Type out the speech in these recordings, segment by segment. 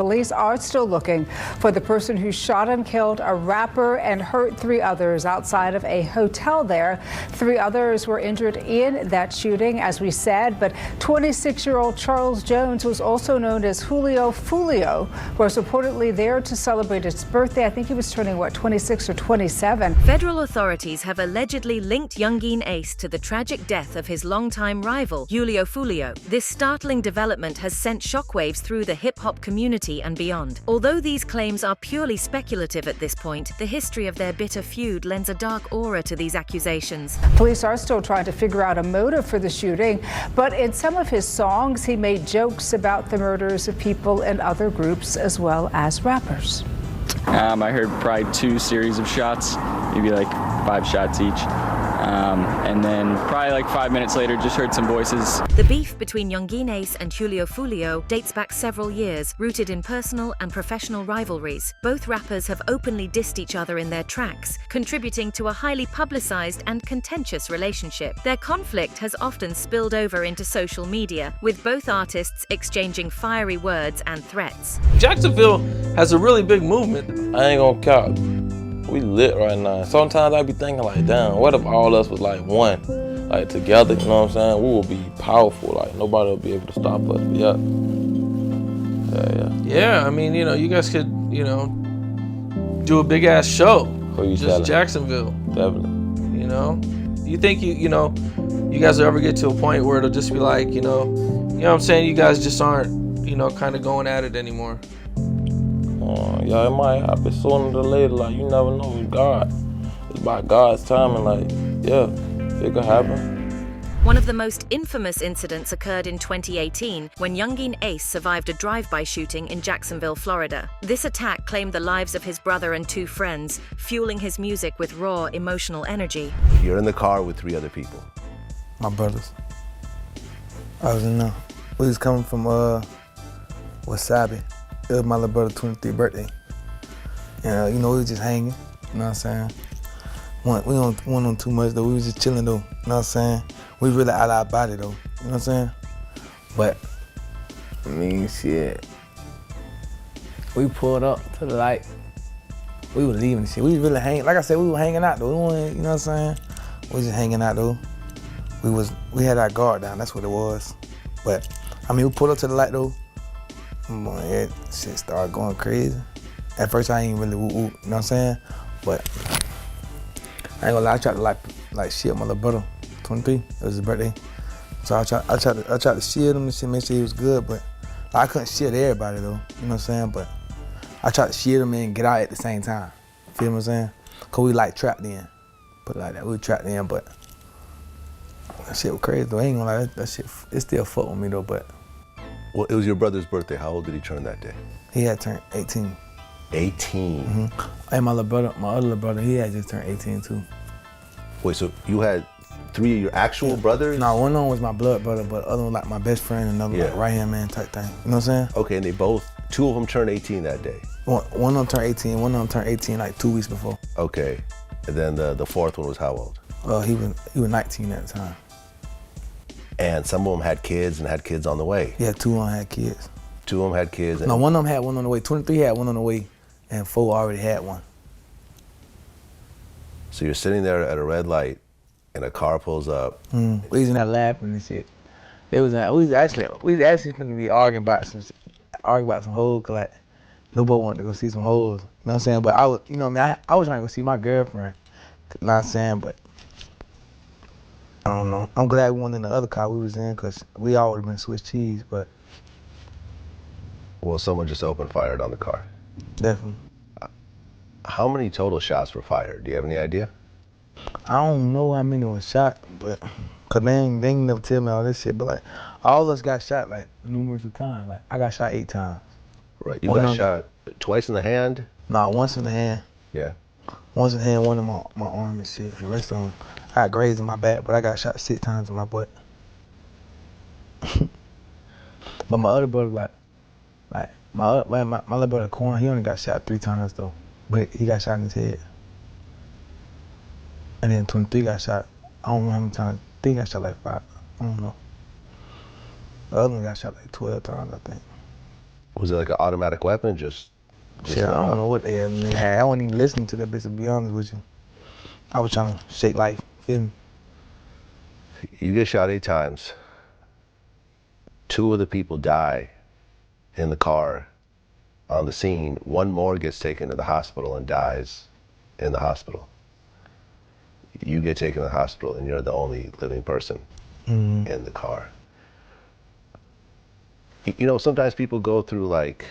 police are still looking for the person who shot and killed a rapper and hurt 3 others outside of a hotel there. 3 others were injured in that shooting, as we said, but 26-year-old Charles Jones was also known as Julio Foolio, was reportedly there to celebrate his birthday. I think he was turning, 26 or 27. Federal authorities have allegedly linked Yungeen Ace to the tragic death of his longtime rival, Julio Foolio. This startling development has sent shockwaves through the hip-hop community and beyond. Although these claims are purely speculative at this point, the history of their bitter feud lends a dark aura to these accusations. Police are still trying to figure out a motive for the shooting, but in some of his songs, he made jokes about the murders of people in other groups as well as rappers. I heard probably 2 series of shots, maybe like 5 shots each. And then probably like 5 minutes later, just heard some voices. The beef between Yungeen Ace and Julio Foolio dates back several years, rooted in personal and professional rivalries. Both rappers have openly dissed each other in their tracks, contributing to a highly publicized and contentious relationship. Their conflict has often spilled over into social media, with both artists exchanging fiery words and threats. Jacksonville has a really big movement. I ain't gonna count. We lit right now. Sometimes I be thinking like, damn, what if all us was like one, like together, you know what I'm saying? We will be powerful, like nobody will be able to stop us, but yeah, I mean, you know, you guys could, you know, do a big ass show. Who you just telling? Jacksonville. Definitely. You know? You think you know, you guys will ever get to a point where it'll just be like, you know what I'm saying? You guys just aren't, you know, kind of going at it anymore. Yeah, it might happen sooner than later. Like, you never know with God. It's about God's timing. Like, yeah, it could happen. One of the most infamous incidents occurred in 2018 when Yungeen Ace survived a drive-by shooting in Jacksonville, Florida. This attack claimed the lives of his brother and 2 friends, fueling his music with raw emotional energy. You're in the car with 3 other people. My brothers. I was in there. We was coming from Wasabi. It was my little brother's 23th birthday. And you know, we was just hanging, you know what I'm saying? We don't want on too much though, we was just chilling though, you know what I'm saying? We really out of our body though, you know what I'm saying? But, I mean, shit. We pulled up to the light. We was leaving and shit. We was really hanging, like I said, we were hanging out though. We weren't, you know what I'm saying? We was just hanging out though. We had our guard down, that's what it was. But, I mean, we pulled up to the light though. That shit started going crazy. At first I ain't really whoop whoop, you know what I'm saying? But I ain't gonna lie, I tried to like shield my little brother, 23, it was his birthday. So I tried to shield him and shit, make sure he was good, but I couldn't shield everybody though, you know what I'm saying? But I tried to shield him and get out at the same time. Feel what I'm saying? Cause we like trapped in. Put it like that, we were trapped in, but that shit was crazy though. I ain't gonna lie, that shit, it still fucked with me though, but. Well, it was your brother's birthday. How old did he turn that day? He had turned 18. 18? Mm-hmm. And my other little brother, he had just turned 18 too. Wait, so you had 3 of your actual brothers? No, one of them was my blood brother, but the other one like my best friend, another like right-hand man type thing. You know what I'm saying? Okay, and they both, 2 of them turned 18 that day? One of them turned 18, one of them turned 18 like 2 weeks before. Okay, and then the 4th one was how old? He was 19 at the time. And some of them had kids and had kids on the way? Yeah, 2 of them had kids. 2 of them had kids? No, one of them had one on the way. 23 had one on the way, and 4 already had one. So you're sitting there at a red light, and a car pulls up. We was in there laughing and shit. We was actually gonna be arguing about some hoes, cause like nobody wanted to go see some hoes. You know what I'm saying? But I was, you know what I mean? I was trying to go see my girlfriend. You know what I'm saying? But I don't know. I'm glad we weren't in the other car we was in, cause we all would've been Swiss cheese, but. Well, someone just opened fire on the car. Definitely. How many total shots were fired? Do you have any idea? I don't know how many were shot, but cause they ain't never tell me all this shit. But like, all of us got shot like numerous of times. Like I got shot 8 times. Right. You got shot twice in the hand? Nah, once in the hand. Yeah. Once in the hand, one in my arm and shit. The rest of them, I got grazed in my back, but I got shot 6 times in my butt. But my other brother, like my little brother Corn, he only got shot 3 times though. But he got shot in his head. And then 23 got shot, I don't know how many times. I think he got shot like 5, I don't know. The other one got shot like 12 times, I think. Was it like an automatic weapon? Just Shit, I don't know what they had. I wasn't even listening to that bitch, to be honest with you. I was trying to shake life, feel me? You get shot 8 times. 2 of the people die in the car on the scene. 1 more gets taken to the hospital and dies in the hospital. You get taken to the hospital and you're the only living person in the car. You know, sometimes people go through like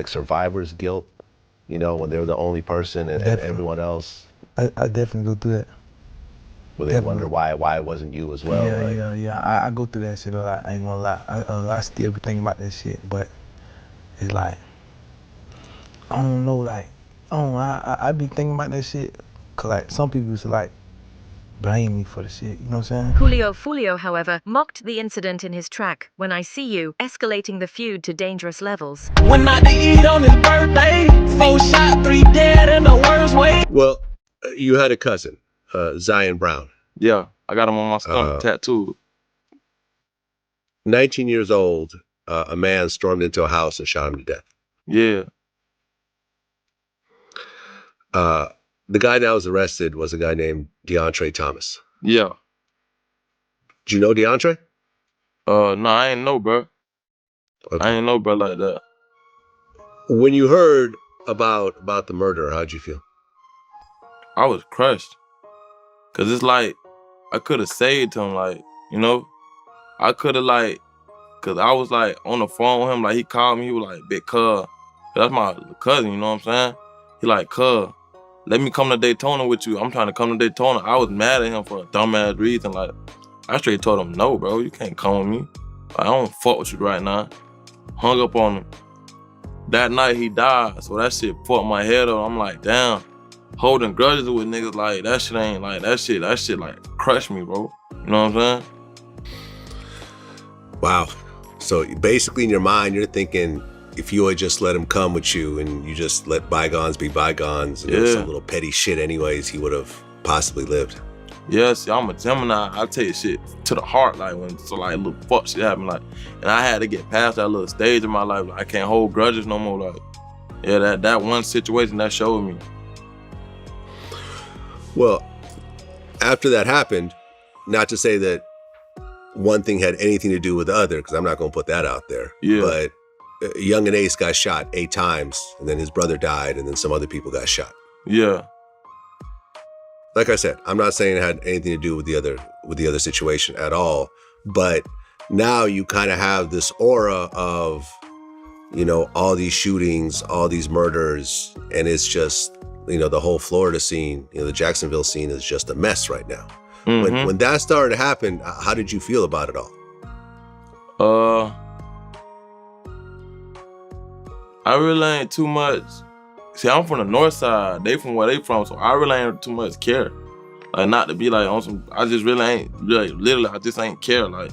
survivor's guilt, you know, when they're the only person and everyone else. I definitely go through that. Where they wonder why it wasn't you as well. Yeah. I go through that shit a lot. I ain't gonna lie. I still be thinking about that shit, but it's like, I don't know, like, I be thinking about that shit, cause like some people used to like blame me for the shit, you know what I'm saying? Julio Foolio, however, mocked the incident in his track, When I See You, escalating the feud to dangerous levels. When I eat on his birthday, 4 shot, 3 dead in the worst way. Well, you had a cousin, Zion Brown. Yeah, I got him on my stomach tattooed. 19 years old, a man stormed into a house and shot him to death. Yeah. The guy that was arrested was a guy named DeAndre Thomas. Yeah. Do you know DeAndre? No, I ain't know, bro. Okay. I ain't know, bro, like that. When you heard about the murder, how'd you feel? I was crushed. Cause it's like, I could have saved him, like, you know? I could have like, cause I was like on the phone with him, like he called me, he was like, big cuz. That's my cousin, you know what I'm saying? He like, cuz, let me come to Daytona with you. I'm trying to come to Daytona. I was mad at him for a dumbass reason. Like, I straight told him, no, bro, you can't come with me. Like, I don't fuck with you right now. Hung up on him. That night he died, so that shit fucked my head up. I'm like, damn, holding grudges with niggas like that shit ain't like that shit like crushed me, bro. You know what I'm saying? Wow. So basically in your mind, you're thinking if you would just let him come with you and you just let bygones be bygones and it was some little petty shit anyways, he would have possibly lived. Yes, I'm a Gemini. I take shit to the heart, like when so like little fuck shit happen, like, and I had to get past that little stage in my life. Like, I can't hold grudges no more. Like, yeah, that one situation that showed me. Well, after that happened, not to say that one thing had anything to do with the other, because I'm not going to put that out there. Yeah. But Yungeen Ace got shot 8 times, and then his brother died, and then some other people got shot. Yeah. Like I said, I'm not saying it had anything to do with the other situation at all. But now you kind of have this aura of, you know, all these shootings, all these murders, and it's just, you know, the whole Florida scene, you know, the Jacksonville scene is just a mess right now. Mm-hmm. When that started to happen, how did you feel about it all? I really ain't too much. See, I'm from the north side. They from where they from, so I really ain't too much care. Like, not to be like on some, I just really ain't, like, literally, I just ain't care, like,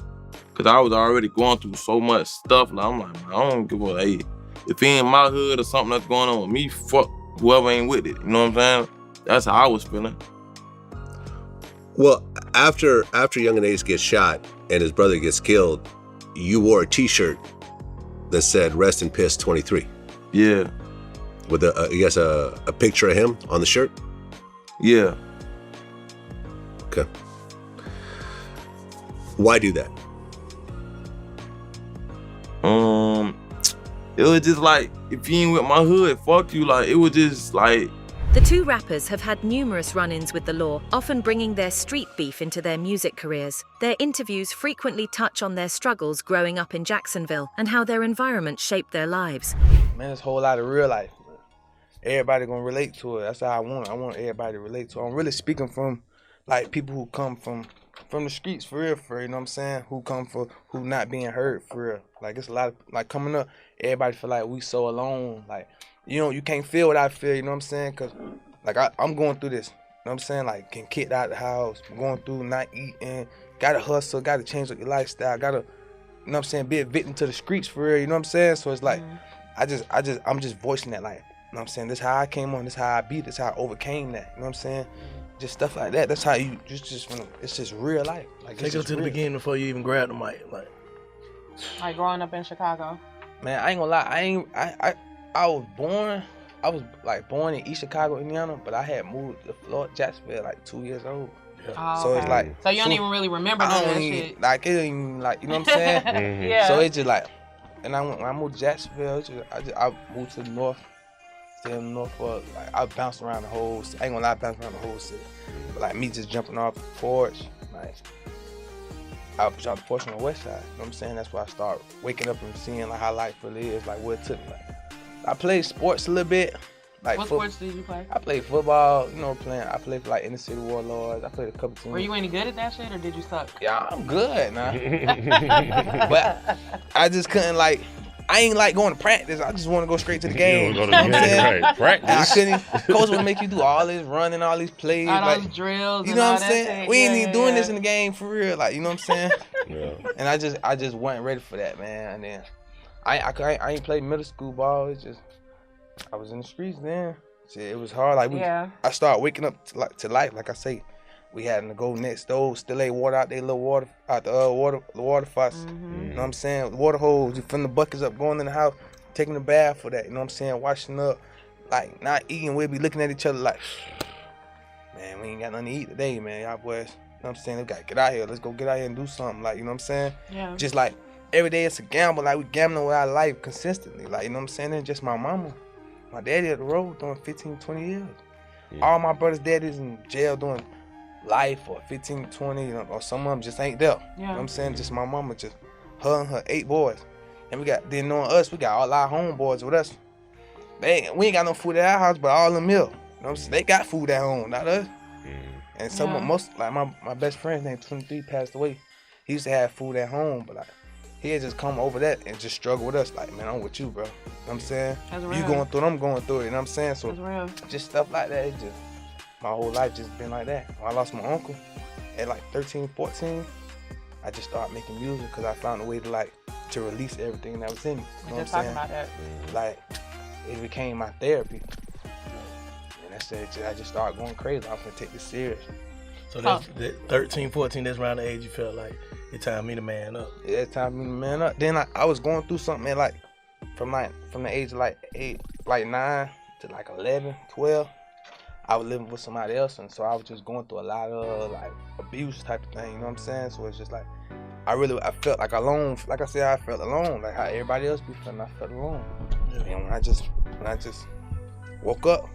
cause I was already going through so much stuff. Like, I'm like, man, I don't give a, hey, if he in my hood or something that's going on with me, fuck whoever ain't with it. You know what I'm saying? That's how I was feeling. Well, after Yungeen Ace gets shot and his brother gets killed, you wore a T-shirt that said "Rest in Piss 23." Yeah. With a picture of him on the shirt. Yeah. Okay. Why do that? It was just like, if you ain't with my hood, fuck you. Like, it was just like. The two rappers have had numerous run-ins with the law, often bringing their street beef into their music careers. Their interviews frequently touch on their struggles growing up in Jacksonville and how their environment shaped their lives. Man, there's a whole lot of real life. Everybody gonna relate to it. That's how I want it. I want everybody to relate to it. I'm really speaking from like people who come from the streets for real, you know what I'm saying? Who not being heard for real. Like, it's a lot of, like, coming up, everybody feel like we so alone. Like, you know, you can't feel what I feel, you know what I'm saying? Cause like I'm going through this, you know what I'm saying? Like, getting kicked out of the house, going through not eating, gotta hustle, gotta change up your lifestyle, gotta, you know what I'm saying, be a victim to the streets for real, you know what I'm saying? So it's like, I'm just voicing that, like, you know what I'm saying? This how I came on, this how I beat, this how I overcame that, you know what I'm saying? Just stuff like that. That's how you just it's just real life. Like, take us to the beginning before you even grab the mic. Like growing up in Chicago. Man, I ain't gonna lie. I was born like born in East Chicago, Indiana, but I had moved to Florida, Jacksonville, like 2 years old. Oh, So it's like. So you don't even really remember none of that shit. Like it ain't even like, you know what I'm saying? Mm-hmm. Yeah. So it's just like, and when I moved to Jacksonville, I moved to the north, stayed in the north for like I bounced around the whole city. I ain't gonna lie, I bounced around the whole city. But like me just jumping off the porch, like I jumped the porch on the west side. You know what I'm saying? That's where I started waking up and seeing like how life really is, like what it took me. Like I played sports a little bit. Like what sports did you play? I played football, you know, I played for like Inner City Warlords. I played a couple teams. Were you any good at that shit or did you suck? Yeah, I'm good now. But I just couldn't like, I ain't like going to practice. I just want to go straight to the game. You know what I'm saying? Right. Practice. And I couldn't, coach would make you do all this running, all these plays. All like, those drills. you know and what I'm all saying? that shit. We ain't Yeah, even doing yeah. this in the game for real. Like, you know what I'm saying? Yeah. And I just wasn't ready for that, man. And then I ain't played middle school ball. It's just, I was in the streets then. Shit, it was hard. Like I started waking up to life. Like I say, we had to go next door, still ain't water out there, little water out the water faucet. Mm-hmm. You know what I'm saying? Water hose, you filling the buckets up, going in the house, taking a bath for that. You know what I'm saying? Washing up, like not eating. We'll be looking at each other like, man, we ain't got nothing to eat today, man. Y'all boys, you know what I'm saying? We gotta get out here. Let's go get out here and do something. Like, you know what I'm saying? Yeah. Just like every day it's a gamble. Like we gambling with our life consistently. Like, you know what I'm saying? And just my mama. My daddy at the road doing 15, 20 years. Yeah. All my brother's daddies in jail doing life or 15, 20, you know, or some of them just ain't there. Yeah. You know what I'm saying? Just my mama, just her and her 8 boys. And then knowing us, we got all our homeboys with us. We ain't got no food at our house, but all them milk. You know what I'm saying? They got food at home, not us. And some of most, like my best friend named 23 passed away. He used to have food at home, but like, he had just come over that and just struggle with us. Like, man, I'm with you, bro. You know what I'm saying? That's real. You going through it, I'm going through it. You know what I'm saying? So That's real. just stuff like that. It just, my whole life just been like that. When I lost my uncle at like 13, 14, I just started making music because I found a way to release everything that was in me. You know what I'm saying? About that. Like, it became my therapy. And that's it. I just started going crazy. I was gonna take this serious. So that's 13, 14, that's around the age you felt like it's time for me to man up. Yeah, it's time for me to man up. Then I was going through something at like from the age of like 9 to like 11, 12. I was living with somebody else, and so I was just going through a lot of like abuse type of thing. You know what I'm saying? So it's just like I felt like alone. Like I said, I felt alone. Like how everybody else be feeling, I felt alone. Yeah. And when I just woke up,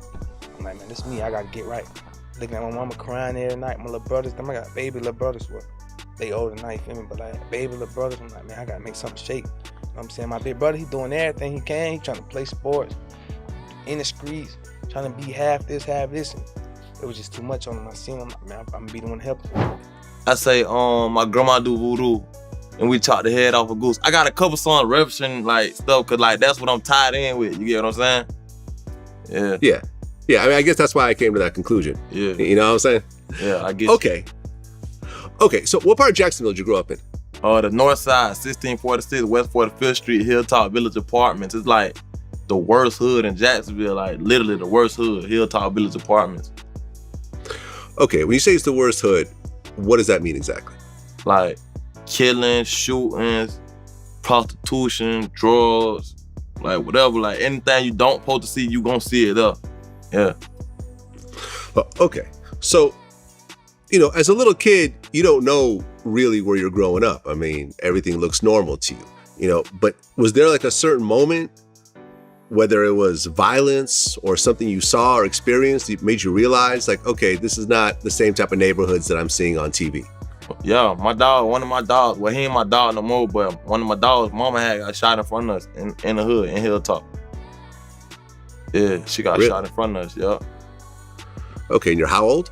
I'm like, man, this is me. I gotta get right. Looking at my mama crying every night. My little brothers, I got baby little brothers. They older than I, you feel me? But like baby little brothers, I'm like, man, I gotta make something shake. You know what I'm saying? My big brother, he doing everything he can. He trying to play sports in the streets, trying to be half this, half this. And it was just too much on him. I seen him, man, I'm gonna be the one to help him. I say, my grandma do voodoo, and we chop the head off a goose. I got a couple songs referencing like stuff, cause like that's what I'm tied in with. You get what I'm saying? Yeah. Yeah, I mean, I guess that's why I came to that conclusion. Yeah. You know what I'm saying? Yeah, I get Okay. Okay, so what part of Jacksonville did you grow up in? The north side, 1646 West 45th Street, Hilltop Village Apartments. It's like the worst hood in Jacksonville, like literally the worst hood, Hilltop Village Apartments. Okay, when you say it's the worst hood, what does that mean exactly? Like killings, shootings, prostitution, drugs, like whatever, like anything you don't supposed to see, you gonna see it up. Yeah. Okay, so, you know, as a little kid, you don't know really where you're growing up. I mean, everything looks normal to you, you know, but was there like a certain moment, whether it was violence or something you saw or experienced that made you realize like, okay, this is not the same type of neighborhoods that I'm seeing on TV? Yeah, one of my dogs, well, he ain't my dog no more, but one of my dogs, mama had got shot in front of us in the hood, in Hilltop. Yeah, she got shot in front of us, yeah. Okay, and you're how old?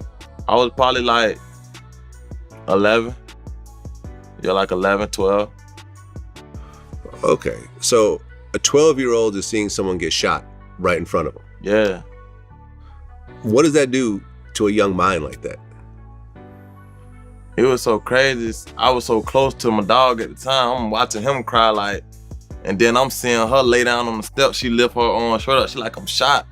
I was probably like 11. Yeah, like 11, 12. Okay, so a 12-year-old is seeing someone get shot right in front of them. Yeah. What does that do to a young mind like that? It was so crazy. I was so close to my dog at the time. I'm watching him cry like, and then I'm seeing her lay down on the steps. She lift her arm straight up. She like, I'm shot.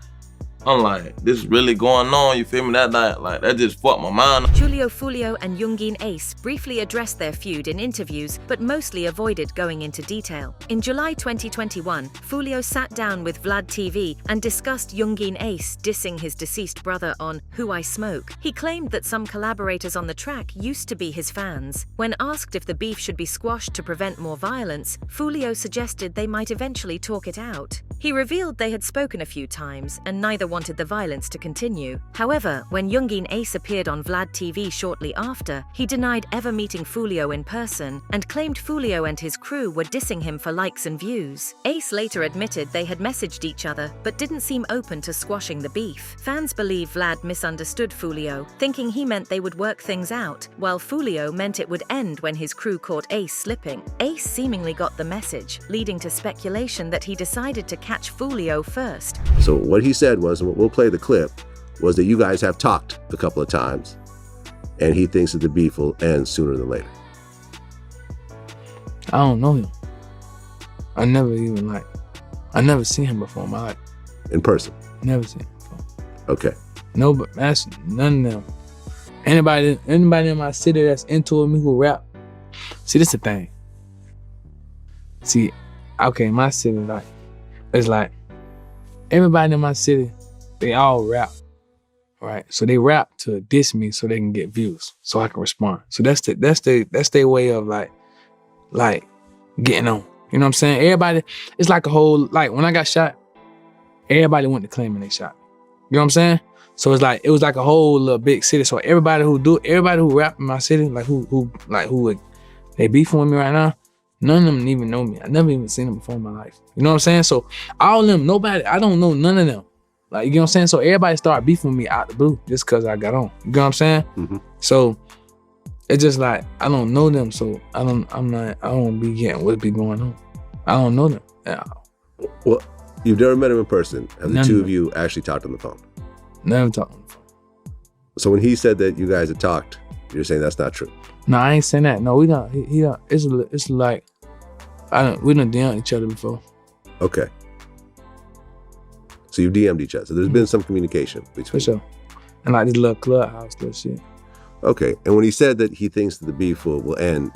I'm like, this is really going on, you feel me? That night, like, that just fucked my mind. Julio Foolio and Yungeen Ace briefly addressed their feud in interviews, but mostly avoided going into detail. In July 2021, Foolio sat down with Vlad TV and discussed Yungeen Ace dissing his deceased brother on Who I Smoke. He claimed that some collaborators on the track used to be his fans. When asked if the beef should be squashed to prevent more violence, Foolio suggested they might eventually talk it out. He revealed they had spoken a few times and neither wanted the violence to continue. However, when Yungeen Ace appeared on Vlad TV shortly after, he denied ever meeting Foolio in person and claimed Foolio and his crew were dissing him for likes and views. Ace later admitted they had messaged each other but didn't seem open to squashing the beef. Fans believe Vlad misunderstood Foolio, thinking he meant they would work things out, while Foolio meant it would end when his crew caught Ace slipping. Ace seemingly got the message, leading to speculation that he decided to catch Foolio first. So what he said was, and we'll play the clip, was that you guys have talked a couple of times and he thinks that the beef will end sooner than later. I don't know him. I never seen him before in my life. In person? Never seen him before. Okay. No, but that's none of them. Anybody in my city that's into me who rap, see, this is the thing. See, okay, my city, like, it's like, everybody in my city, they all rap, right? So they rap to diss me so they can get views, so I can respond. So that's their way of like getting on. You know what I'm saying? Everybody, it's like a whole, like when I got shot, everybody went to claim and they shot me. You know what I'm saying? So it's like, it was like a whole little big city. So everybody who rap in my city, like who they beefing with me right now, none of them even know me. I never even seen them before in my life. You know what I'm saying? So all of them, nobody, I don't know none of them. Like, you know what I'm saying? So everybody started beefing with me out the blue just because I got on. You know what I'm saying? Mm-hmm. So it's just like, I don't know them. So I don't be getting what be going on. I don't know them at all. Well, you've never met him in person. Have the two of you actually talked on the phone? Never talked on the phone. So when he said that you guys had talked, you're saying that's not true? No, I ain't saying that. No, we don't. He don't. It's like, we done DM'd each other before. Okay. So you've DM'd each other. So there's been some communication between. For sure. And like this little clubhouse, little shit. Okay. And when he said that he thinks that the beef will end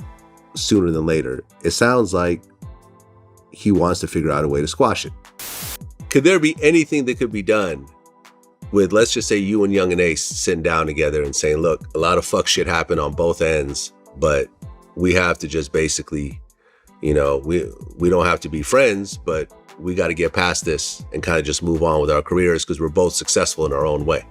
sooner than later, it sounds like he wants to figure out a way to squash it. Could there be anything that could be done with, let's just say, you and Yungeen Ace sitting down together and saying, look, a lot of fuck shit happened on both ends, but we have to just basically, you know, we don't have to be friends, but we got to get past this and kind of just move on with our careers because we're both successful in our own way?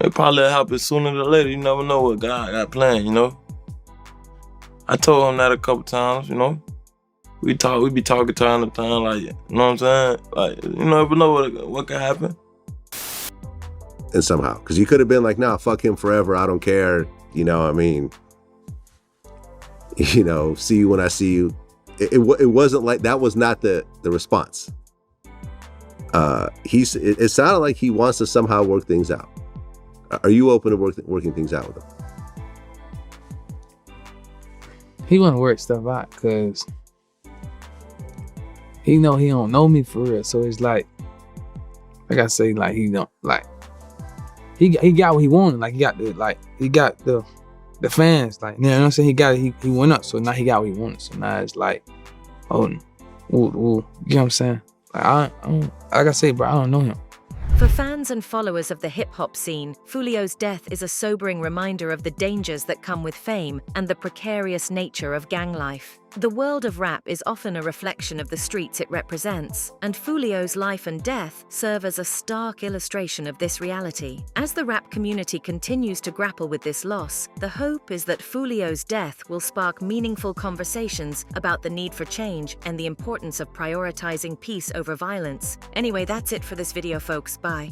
It probably happen sooner than later. You never know what God got planned, you know? I told him that a couple times, you know? We be talking time to time, like, you know what I'm saying? Like, you never know what could happen. And somehow, because you could have been like, nah, fuck him forever, I don't care, you know, I mean, you know, see you when I see you. It wasn't like, that was not the response. It sounded like he wants to somehow work things out. Are you open to working things out with him? He want to work stuff out because he know he don't know me for real. So it's like I say, like, he don't, like, he got what he wanted. Like, he got the fans, like, you know what I'm saying? He went up, so now he got what he wanted. So now it's like, oh, you know what I'm saying? Like, like I say, bro, I don't know him. For fans and followers of the hip-hop scene, Foolio's death is a sobering reminder of the dangers that come with fame and the precarious nature of gang life. The world of rap is often a reflection of the streets it represents, and Foolio's life and death serve as a stark illustration of this reality. As the rap community continues to grapple with this loss, the hope is that Foolio's death will spark meaningful conversations about the need for change and the importance of prioritizing peace over violence. Anyway, that's it for this video, folks. Bye.